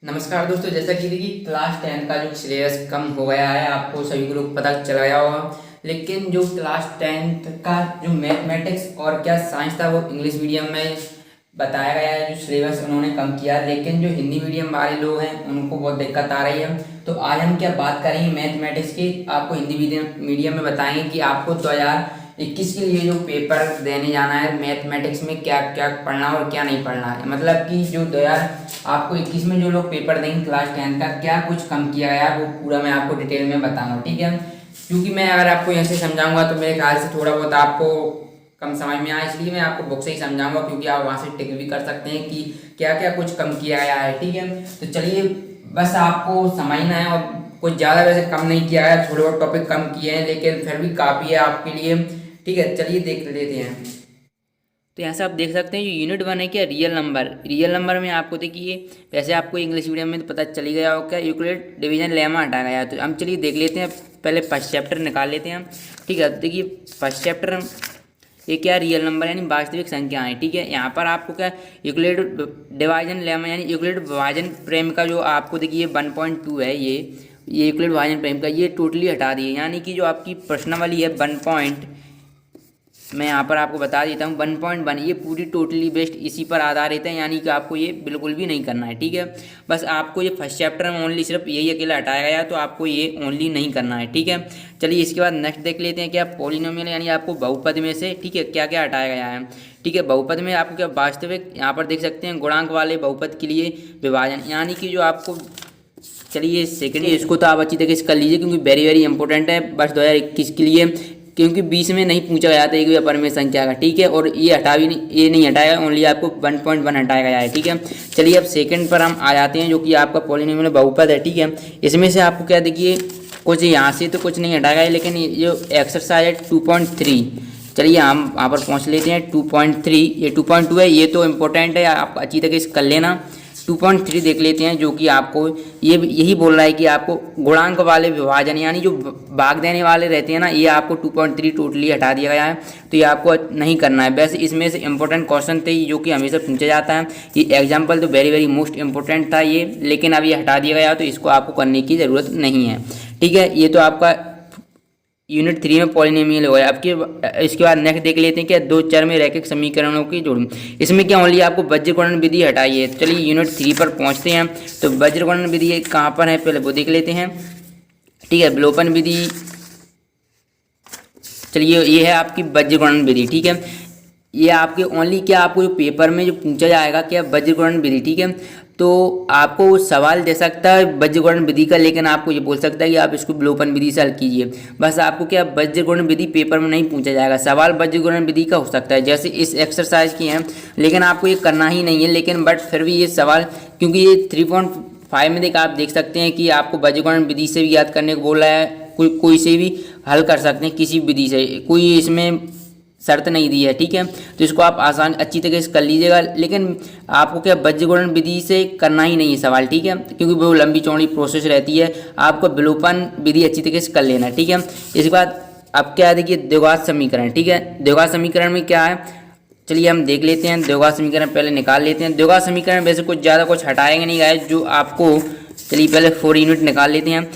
नमस्कार दोस्तों, जैसा कि देखिए क्लास 10 का जो सिलेबस कम हो गया है, आपको सभी को लोग पता चल गया होगा। लेकिन जो क्लास 10 का जो मैथमेटिक्स और क्या साइंस था वो इंग्लिश मीडियम में बताया गया है। जो सिलेबस उन्होंने कम किया, लेकिन जो हिंदी मीडियम वाले लोग हैं उनको बहुत दिक्कत आ रही है। तो आज हम क्या बात करेंगे मैथमेटिक्स की, आपको हिंदी मीडियम में बताएंगे कि आपको 2021 के लिए जो पेपर देने जाना है मैथमेटिक्स में क्या क्या पढ़ना और क्या नहीं पढ़ना है। मतलब कि जो 2000 आपको 21 में जो लोग पेपर देंगे क्लास 10 का, क्या कुछ कम किया गया है वो पूरा मैं आपको डिटेल में बताऊंगा, ठीक है। क्योंकि मैं अगर आपको यहाँ से समझाऊंगा तो मेरे ख्याल से थोड़ा बहुत आपको कम समझ में आए, इसलिए मैं आपको बुक से ही समझाऊंगा, क्योंकि आप वहाँ से टिक भी कर सकते हैं कि क्या क्या कुछ कम किया गया है, ठीक है। तो चलिए, बस आपको समझना है, और कुछ ज़्यादा वैसे कम नहीं किया है, थोड़े बहुत टॉपिक कम किए हैं लेकिन फिर भी काफ़ी है आपके लिए, ठीक है। चलिए देख लेते हैं। तो यहाँ से आप देख सकते हैं जो यूनिट 1 है क्या, रियल नंबर में आपको देखिए, वैसे आपको इंग्लिश मीडियम में तो पता चल ही गया हो क्या, यूक्लिड डिवीजन लेमा हटाया गया है। तो हम चलिए देख लेते हैं, पहले फर्स्ट चैप्टर निकाल लेते हैं, ठीक है। देखिए फर्स्ट चैप्टर ये क्या, रियल नंबर यानी वास्तविक संख्या है, ठीक है। यहाँ पर आपको क्या यूक्लिड डिवाइजन लेमा यानी यूक्लिड विभाजन प्रेम का जो आपको देखिए 1.2 है, ये यूक्लिड विभाजन प्रेम का ये टोटली हटा दिए, यानी कि जो आपकी प्रश्नावली है 1 मैं यहाँ पर आपको बता देता हूँ 1.1 ये पूरी टोटली बेस्ड इसी पर आधारित है, यानी कि आपको ये बिल्कुल भी नहीं करना है, ठीक है। बस आपको ये फर्स्ट चैप्टर में ओनली सिर्फ यही अकेला हटाया गया है, तो आपको ये ओनली नहीं करना है, ठीक है। चलिए इसके बाद नेक्स्ट देख लेते हैं क्या, पॉलिनोमियल यानी आपको बहुपद में से, ठीक है, क्या क्या हटाया गया है, ठीक है। बहुपद में आपको क्या वास्तविक, यहाँ पर देख सकते हैं गुणांक वाले बहुपद के लिए विभाजन, यानी कि जो आपको, चलिए सेकेंड इसको तो आप अच्छी तरीके से कर लीजिए क्योंकि वेरी वेरी इंपॉर्टेंट है बस 2021 के लिए, क्योंकि 20 में नहीं पूछा गया था एक भी अपरिमेय संख्या का, ठीक है। और ये हटा भी नहीं, ये नहीं हटाया, ओनली आपको 1.1 हटाया गया है, ठीक है। चलिए अब सेकंड पर हम आ जाते हैं, जो कि आपका पॉलिनोमियल बहुपद है, ठीक है। इसमें से आपको क्या देखिए, कुछ यहाँ से तो कुछ नहीं हटाया गया, लेकिन ये जो एक्सरसाइज है 2.3, चलिए हम वहाँ पर पहुँच लेते हैं 2.3, ये 2.2 है, ये तो इम्पोर्टेंट है, आप अच्छी तरीके से कर लेना। 2.3 देख लेते हैं, जो कि आपको ये यही बोल रहा है कि आपको गुणांक वाले विभाजन यानी जो भाग देने वाले रहते हैं ना, ये आपको 2.3 टोटली हटा दिया गया है, तो ये आपको नहीं करना है। वैसे इसमें से इंपॉर्टेंट क्वेश्चन थे जो कि हमेशा पूछा जाता है, ये एग्जाम्पल तो वेरी वेरी मोस्ट इंपॉर्टेंट था ये, लेकिन अब ये हटा दिया गया तो इसको आपको करने की ज़रूरत नहीं है, ठीक है। ये तो आपका यूनिट 3 में पॉलिनोमियल हो गया। अब इसके बाद नेक्स्ट देख लेते हैं क्या, दो चर में रैखिक समीकरणों की जोड़, इसमें क्या ओनली आपको वज्रगुणन विधि हटाई है। चलिए यूनिट 3 पर पहुंचते हैं, तो वज्रगुणन विधि कहाँ पर है पहले वो देख लेते हैं, ठीक है। विलोपन विधि, चलिए ये है आपकी वज्रगुणन विधि, ठीक है। ये आपके ओनली क्या आपको जो पेपर में जो पूछा जाएगा क्या, वज्रगुणन विधि, ठीक है। तो आपको वो सवाल दे सकता है वज्रगुणन विधि का, लेकिन आपको ये बोल सकता है कि आप इसको विलोपन विधि से हल कीजिए। बस आपको क्या वज्रगुणन विधि पेपर में नहीं पूछा जाएगा, सवाल वज्रगुणन विधि का हो सकता है, जैसे इस एक्सरसाइज की है, लेकिन आपको ये करना ही नहीं है। लेकिन बट फिर भी ये सवाल, क्योंकि ये 3.5 में आप देख सकते हैं कि आपको वज्रगुणन विधि से भी याद करने को बोल रहा है, कोई से भी हल कर सकते हैं किसी विधि से, कोई इसमें शर्त नहीं दी है, ठीक है। तो इसको आप आसान अच्छी तरीके से कर लीजिएगा, लेकिन आपको क्या वज्रगुणन विधि से करना ही नहीं है सवाल, ठीक है, क्योंकि वो लंबी चौड़ी प्रोसेस रहती है, आपको विलोपन विधि अच्छी तरीके से कर लेना, ठीक है। इसके बाद अब क्या है देखिए, द्विघात समीकरण, ठीक है। द्विघात समीकरण में क्या है, चलिए हम देख लेते हैं। द्विघात समीकरण पहले निकाल लेते हैं। द्विघात समीकरण वैसे कुछ ज़्यादा कुछ हटाएंगे नहीं गाइस, जो आपको, चलिए पहले 4 यूनिट निकाल लेते हैं।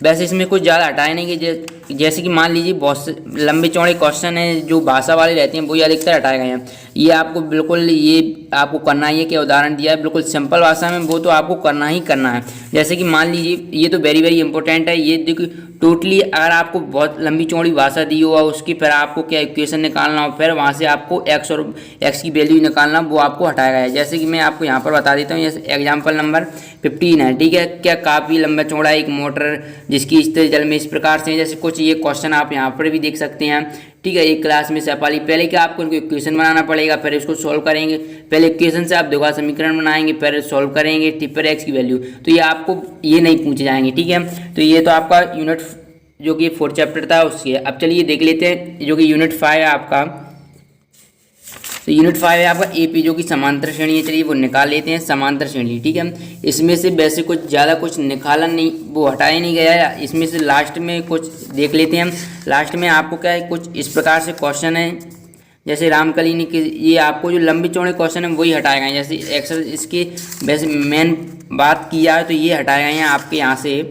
वैसे इसमें कुछ ज़्यादा हटाए नहीं कि जैसे कि मान लीजिए बहुत से लंबे चौड़े क्वेश्चन हैं जो भाषा वाले रहते हैं, वो ये अधिकतर हटाए गए हैं। ये आपको बिल्कुल, ये आपको करना ही है, क्या उदाहरण दिया है बिल्कुल सिंपल भाषा में, वो तो आपको करना ही करना है। जैसे कि मान लीजिए, ये तो वेरी वेरी इंपॉर्टेंट है, ये देखिए टोटली अगर आपको बहुत लंबी चौड़ी भाषा दी हो और उसकी फिर आपको क्या इक्वेशन निकालना हो, फिर वहाँ से आपको एक्स और एक्स की वैल्यू निकालना, वो आपको हटाया गया है। जैसे कि मैं आपको यहाँ पर बता देता हूँ, जैसे एग्जाम्पल नंबर 15 है, ठीक है। क्या काफ़ी लंबा चौड़ा एक मोटर जिसकी स्थिति जल में इस प्रकार से, जैसे कुछ ये क्वेश्चन आप यहाँ पर भी देख सकते हैं, ठीक है। एक क्लास में सैपाली, पहले क्या आपको इनको इक्वेशन बनाना पड़ेगा, फिर इसको सॉल्व करेंगे, पहले इक्वेशन से आप द्विघात समीकरण बनाएंगे, फिर सॉल्व करेंगे, फिर एक्स की वैल्यू, तो ये आपको ये नहीं पूछे जाएंगे, ठीक है। तो ये तो आपका यूनिट जो कि 4 चैप्टर था उसकी है। अब चलिए देख लेते हैं जो कि यूनिट 5 है आपका, तो यूनिट 5 है आपका एपी, जो कि समांतर श्रेणी है, चलिए वो निकाल लेते हैं समांतर श्रेणी, ठीक है। इसमें से वैसे कुछ ज़्यादा कुछ निकाला नहीं, वो हटाया नहीं गया है। इसमें से लास्ट में कुछ देख लेते हैं हम, लास्ट में आपको क्या है, कुछ इस प्रकार से क्वेश्चन है, जैसे रामकलिनी के ये आपको जो लंबे चौड़े क्वेश्चन है वही हटाए गए हैं। जैसे एक्सल इसके वैसे मेन बात की जाए तो ये हटाए गए हैं आपके यहाँ से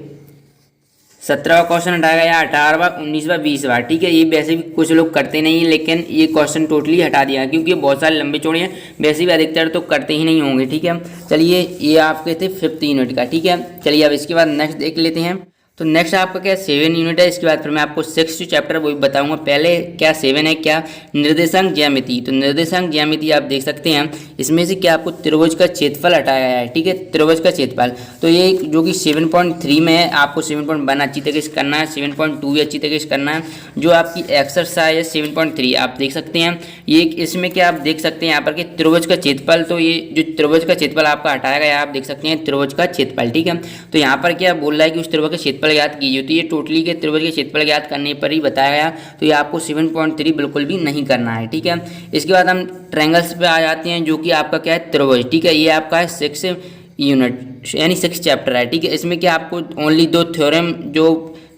17वां क्वेश्चन हटाया गया, 18वां, 19वां, 20वां। ठीक है, ये वैसे भी कुछ लोग करते नहीं है, लेकिन ये क्वेश्चन टोटली हटा दिया क्योंकि ये बहुत सारे लंबे चौड़े हैं, वैसे भी अधिकतर तो करते ही नहीं होंगे। ठीक है, चलिए ये आपके थे 5th यूनिट का। ठीक है, चलिए अब इसके बाद नेक्स्ट देख लेते हैं। तो नेक्स्ट आपका क्या 7 यूनिट है, इसके बाद फिर मैं आपको 6th चैप्टर वही बताऊंगा। पहले क्या 7 है, क्या निर्देशांक ज्यामिति। तो निर्देशांक ज्यामिति आप देख सकते हैं, इसमें से क्या आपको त्रिभुज का क्षेत्रफल हटाया गया है। ठीक है, त्रिभुज का क्षेत्रफल तो ये जो कि 7.3 में है, आपको 7.1 अच्छी तरीके से करना है, 7.2 भी अच्छी तरीके से करना है। जो आपकी एक्सरसाइज है 7.3 आप देख सकते हैं, ये इसमें क्या आप देख सकते हैं यहाँ पर कि त्रिभुज का क्षेत्रफल, तो ये जो त्रिभुज का क्षेत्रफल आपका हटाया गया है, आप देख सकते हैं त्रिभुज का क्षेत्रफल। ठीक है, तो यहाँ पर क्या बोल रहा है कि उस त्रिभुज का क्षेत्रफल ज्ञात कीजिए, तो ये टोटली के त्रिभुज के क्षेत्रफल ज्ञात करने पर ही बताया गया, तो ये आपको 7.3 बिल्कुल भी नहीं करना है। ठीक है, इसके बाद हम ट्रायंगल्स पे आ जाते हैं, जो कि आपका क्या है त्रिभुज। ठीक है, ये आपका है 6 यूनिट यानी 6 चैप्टर है। ठीक है, इसमें क्या आपको ओनली 2 थ्योरम जो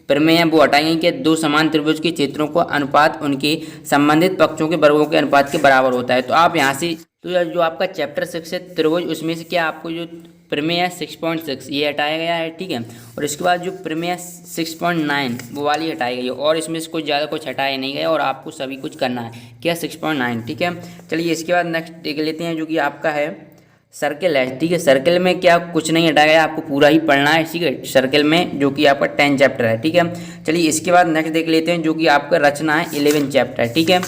प्रमेय है वो हटाएंगे कि 2 समान त्रिभुज के क्षेत्रों को अनुपात उनके संबंधित पक्षों के वर्गों के अनुपात के बराबर होता है। तो आप यहाँ से तो जो आपका चैप्टर 6 है त्रिभुज, उसमें से क्या आपको जो प्रमेय है 6.6 ये हटाया गया है। ठीक है, और इसके बाद जो प्रमेय है 6.9 वो वाली हटाई गई है, और इसमें से कुछ ज़्यादा कुछ हटाया नहीं गया, और आपको सभी कुछ करना है क्या 6.9। ठीक है, चलिए इसके बाद नेक्स्ट देख लेते हैं, जो कि आपका है सर्किल है। ठीक है, सर्किल में क्या कुछ नहीं हटाया गया, आपको पूरा ही पढ़ना है। ठीक है, सर्किल में जो कि आपका 10 चैप्टर है। ठीक है, चलिए इसके बाद नेक्स्ट देख लेते हैं, जो कि आपका रचना है 11 चैप्टर है। ठीक है,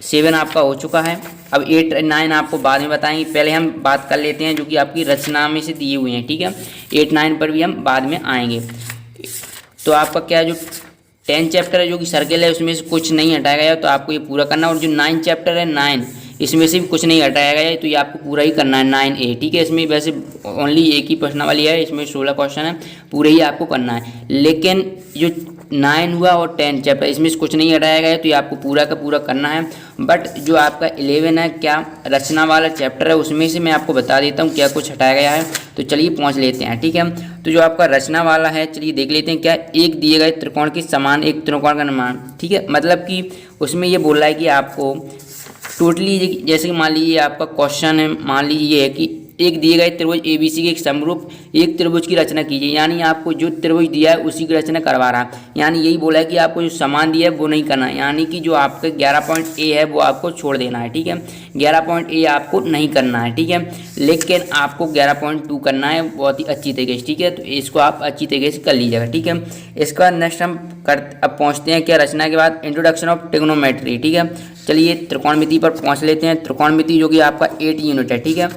7 आपका हो चुका है, अब 8, 9 आपको बाद में बताएंगे, पहले हम बात कर लेते हैं जो कि आपकी रचना में से दिए हुए हैं। ठीक है, 8, 9 पर भी हम बाद में आएंगे। तो आपका क्या जो 10 चैप्टर है जो कि सर्किल है, उसमें से कुछ नहीं हटाया गया, तो आपको ये पूरा करना। और जो 9 चैप्टर है 9, इसमें से भी कुछ नहीं हटाया गया है, तो ये आपको पूरा ही करना है 9A। ठीक है, इसमें वैसे ओनली एक ही प्रश्नावली है, इसमें 16 क्वेश्चन है, पूरे ही आपको करना है। लेकिन जो 9 हुआ और 10 चैप्टर, इसमें से कुछ नहीं हटाया गया है, तो ये आपको पूरा का पूरा करना है। बट जो आपका 11 है क्या रचना वाला चैप्टर है, उसमें से मैं आपको बता देता हूँ क्या कुछ हटाया गया है। तो चलिए पहुँच लेते हैं। ठीक है, तो जो आपका रचना वाला है, चलिए देख लेते हैं क्या एक दिए गए त्रिकोण के समान एक त्रिकोण का निर्माण। ठीक है, मतलब कि उसमें ये बोल रहा है कि आपको टोटली जैसे कि मान लीजिए आपका क्वेश्चन है, मान लीजिए ये है कि एक दिए गए त्रिभुज ABC के एक समरूप एक त्रिभुज की रचना कीजिए, यानी आपको जो त्रिभुज दिया है उसी की रचना करवा रहा है। यानी यही बोला है कि आपको जो समान दिया है वो नहीं करना है, यानी कि जो आपका 11.A है वो आपको छोड़ देना है। ठीक है, 11.A आपको नहीं करना है। ठीक है, लेकिन आपको 11.2 करना है बहुत ही अच्छी तरीके से। ठीक है, तो इसको आप अच्छी तरीके से कर लीजिएगा। ठीक है, इसके बाद नेक्स्ट हम अब पहुँचते हैं क्या रचना के बाद इंट्रोडक्शन ऑफ ट्रिग्नोमेट्री। ठीक है, चलिए त्रिकोणमिति पर पहुँच लेते हैं। त्रिकोणमिति जो कि आपका 8 यूनिट है। ठीक है,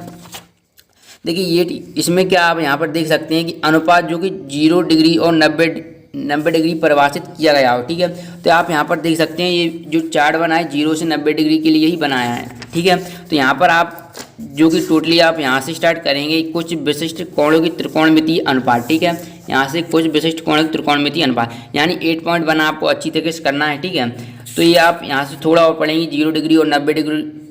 देखिए ये इसमें क्या आप यहाँ पर देख सकते हैं कि अनुपात जो कि 0 डिग्री और 90 डिग्री परिभाषित किया गया हो। ठीक है, तो आप यहाँ पर देख सकते हैं ये जो चार्ट बना है 0 से 90 डिग्री के लिए ही बनाया है। ठीक है, तो यहाँ पर आप जो कि टोटली आप यहाँ से स्टार्ट करेंगे कुछ विशिष्ट कोणों की त्रिकोणमितीय अनुपात। ठीक है, यहाँ से कुछ विशिष्ट कोणों की त्रिकोणमितीय अनुपात यानी 8.1 आपको अच्छी तरीके से करना है। ठीक है, तो ये आप यहाँ से थोड़ा और पढ़ेंगे 0 डिग्री और 90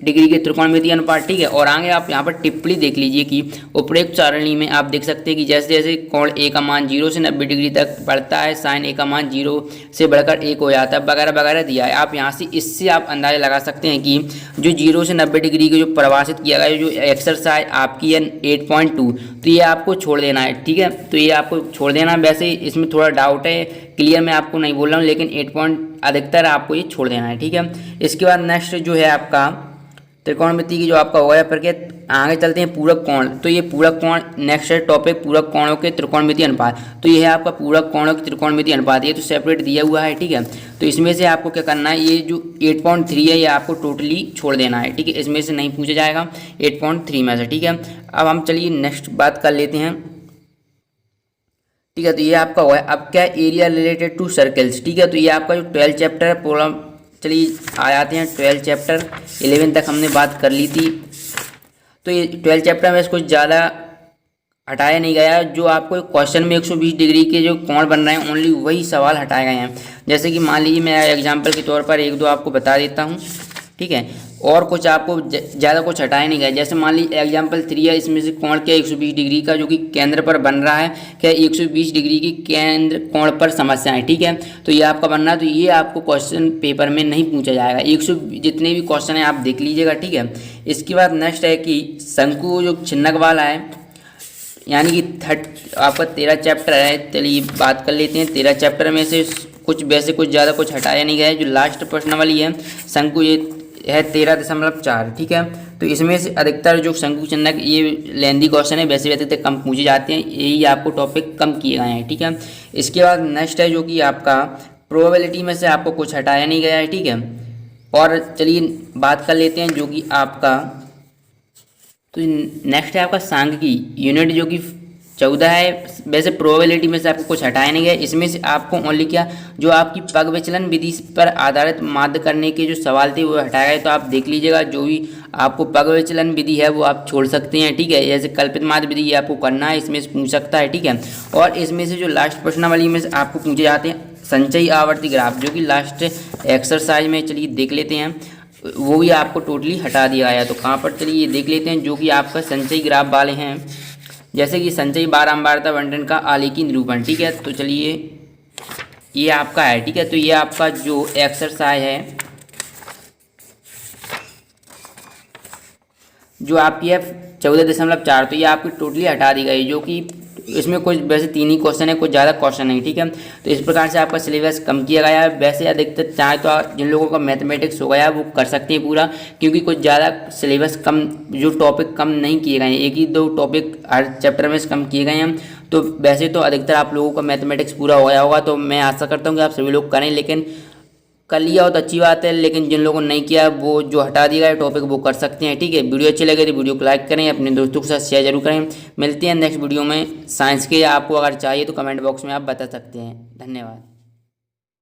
डिग्री के त्रिकोणमितीय अनुपात। ठीक है, और आगे आप यहाँ पर टिप्पणी देख लीजिए कि उपरोक्त सारणी में आप देख सकते हैं कि जैसे जैसे कोण A का मान 0 से 90 डिग्री तक बढ़ता है, साइन A का मान 0 से बढ़कर 1 हो जाता है, वगैरह वगैरह दिया है। आप यहाँ से इससे आप अंदाजा लगा सकते हैं कि जो 0 से 90 डिग्री के जो परिभाषित किया गया है जो एक्सरसाइज आपकी है 8.2, तो ये आपको छोड़ देना है। ठीक है, तो ये आपको छोड़ देना है। वैसे इसमें थोड़ा डाउट है, क्लियर मैं आपको नहीं बोल रहा हूँ, लेकिन 8 अधिकतर आपको ये छोड़ देना है। ठीक है, इसके बाद नेक्स्ट जो है आपका त्रिकोणमिति की जो आपका होगा पर क्या आगे चलते हैं पूरक कोण। तो ये पूरक कोण नेक्स्ट है टॉपिक पूरक कोणों के त्रिकोणमितीय अनुपात। तो ये है आपका पूरक कोणों के त्रिकोणमितीय अनुपात, ये तो सेपरेट दिया हुआ है। ठीक है, तो इसमें से आपको क्या करना है, ये जो 8.3 है ये आपको टोटली छोड़ देना है। ठीक है, इसमें से नहीं पूछा जाएगा 8.3 में से। ठीक है, अब हम चलिए नेक्स्ट बात कर लेते हैं। ठीक है, तो ये आपका हुआ है अब क्या एरिया रिलेटेड टू सर्कल्स। ठीक है, तो ये आपका जो 12 चैप्टर है प्रॉब्लम, चलिए आ जाते हैं 12 चैप्टर। 11 तक हमने बात कर ली थी, तो ये 12 चैप्टर में कुछ ज़्यादा हटाया नहीं गया। जो आपको क्वेश्चन में 120 डिग्री के जो कोण बन रहे हैं ओनली वही सवाल हटाए गए हैं। जैसे कि मान लीजिए मैं एग्जाम्पल के तौर पर 1-2 आपको बता देता हूँ। ठीक है, और कुछ आपको ज़्यादा कुछ हटाया नहीं गया। जैसे मान लीजिए एग्जाम्पल 3 है, इसमें से कोण क्या 120 डिग्री का जो कि केंद्र पर बन रहा है, क्या 120 डिग्री की केंद्र कोण पर समस्या है, ठीक है। तो ये आपका बनना है, तो ये आपको क्वेश्चन पेपर में नहीं पूछा जाएगा। 100 जितने भी क्वेश्चन हैं आप देख लीजिएगा, ठीक है। इसके बाद नेक्स्ट है कि शंकु जो छिन्नक वाला है, यानी कि आपका 13 चैप्टर है। चलिए बात कर लेते हैं। 13 चैप्टर में से कुछ वैसे कुछ ज़्यादा कुछ हटाया नहीं गया है। जो लास्ट प्रश्न वाली है शंकु, ये है 13.4, ठीक है। तो इसमें से अधिकतर जो शंकु छिन्नक ये लेंदी क्वेश्चन है, वैसे वैसे कम पूछे जाते हैं, यही आपको टॉपिक कम किए गए हैं, ठीक है। इसके बाद नेक्स्ट है जो कि आपका प्रोबेबिलिटी में से आपको कुछ हटाया नहीं गया है, ठीक है। और चलिए बात कर लेते हैं जो कि आपका, तो नेक्स्ट है आपका सांख्यिकी यूनिट जो कि 14 है। वैसे प्रोबेबिलिटी में से आपको कुछ हटाया नहीं गया। इसमें से आपको ओनली क्या जो आपकी पग विचलन विधि पर आधारित माध्य करने के जो सवाल थे वो हटाया गया। तो आप देख लीजिएगा, जो भी आपको पग विचलन विधि है वो आप छोड़ सकते हैं, ठीक है। जैसे कल्पित माध्य विधि ये आपको करना है, इसमें से पूछ सकता है, ठीक है। और इसमें से जो लास्ट प्रश्नावली में से आपको पूछे जाते हैं संचयी आवर्ती ग्राफ, जो कि लास्ट एक्सरसाइज में, चलिए देख लेते हैं, वो भी आपको टोटली हटा दिया गया। तो कहाँ पर, चलिए ये देख लेते हैं, जो कि आपका संचयी ग्राफ वाले हैं। जैसे कि संचयी बारंबारता बंटन का आलेखी निरूपण, ठीक है। तो चलिए ये आपका है, ठीक है। तो ये आपका जो एक्सरसाइज है जो आपकी है 14.4, तो ये आपकी टोटली हटा दी गई, जो कि इसमें कुछ वैसे 3 ही क्वेश्चन है, कुछ ज़्यादा क्वेश्चन नहीं, ठीक है। तो इस प्रकार से आपका सिलेबस कम किया गया है। वैसे अधिकतर चाहे तो जिन लोगों का मैथमेटिक्स हो गया वो कर सकते हैं पूरा, क्योंकि कुछ ज़्यादा सिलेबस कम, जो टॉपिक कम नहीं किए गए हैं, 1 ही 2 टॉपिक हर चैप्टर में कम किए गए हैं। तो वैसे तो अधिकतर आप लोगों का मैथमेटिक्स पूरा हो गया होगा, तो मैं आशा करता हूँ कि आप सभी लोग करें, लेकिन कर लिया हो तो अच्छी बात है, लेकिन जिन लोगों ने नहीं किया वो जो हटा दिया गया टॉपिक वो कर सकते हैं, ठीक है। वीडियो अच्छी लगे तो वीडियो को लाइक करें, अपने दोस्तों के साथ शेयर जरूर करें। मिलते हैं नेक्स्ट वीडियो में साइंस के, आपको अगर चाहिए तो कमेंट बॉक्स में आप बता सकते हैं। धन्यवाद।